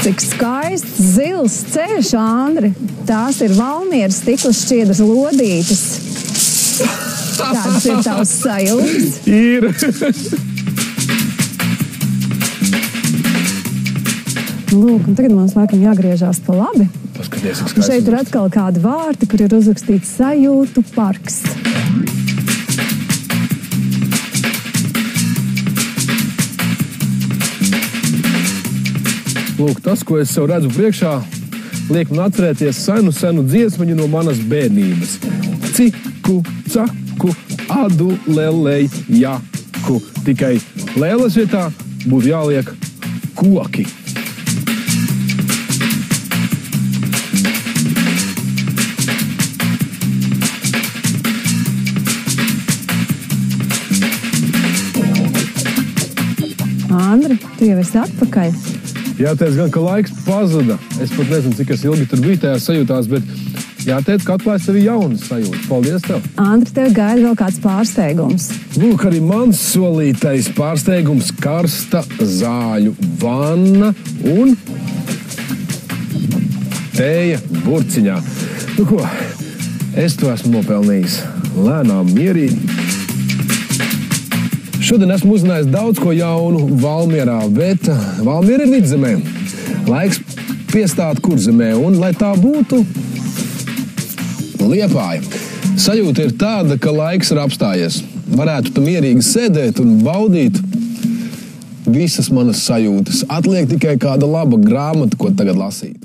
Cik skaists zils ceļš, Andri. Tās ir Valmieras stikla šķiedras lodītes. Kādas ir tavs sajūtas? Ir. Lūk, un tagad mums laikam jāgriežās pa labi. Paskaties, cik skaisti. Šeit ir atkal kādi vārti, kur ir uzrakstīts sajūtu parks. Lūk, tas, ko es sev redzu priekšā, liek man atcerēties senu dziesmaņu no manas bērnības. Ciku, caku, adu, lelei, jaku. Tikai lēles vietā būtu jāliek koki. Andri, tu jau esi atpakaļ. Jāteic gan, ka laiks pazuda. Es pat nezinu, cik es ilgi tur biju tajās sajūtās, bet jāteic, ka atklājas tev jaunas sajūtas. Paldies tev! Andri, tev gaida vēl kāds pārsteigums. Lūk, arī mans solītais pārsteigums - karsta zāļu vanna un tēja burciņā. Nu ko, es to esmu nopelnījis lēnām, mierīgi. Šodien esmu uzzinājis daudz ko jaunu Valmierā, bet Valmiera ir vidzemē. Laiks piestāt Kurzemē, un lai tā būtu Liepāja. Sajūta ir tāda, ka laiks ir apstājies. Varētu tu mierīgi sēdēt un baudīt visas manas sajūtas. Atliek tikai kāda laba grāmata, ko tagad lasīt.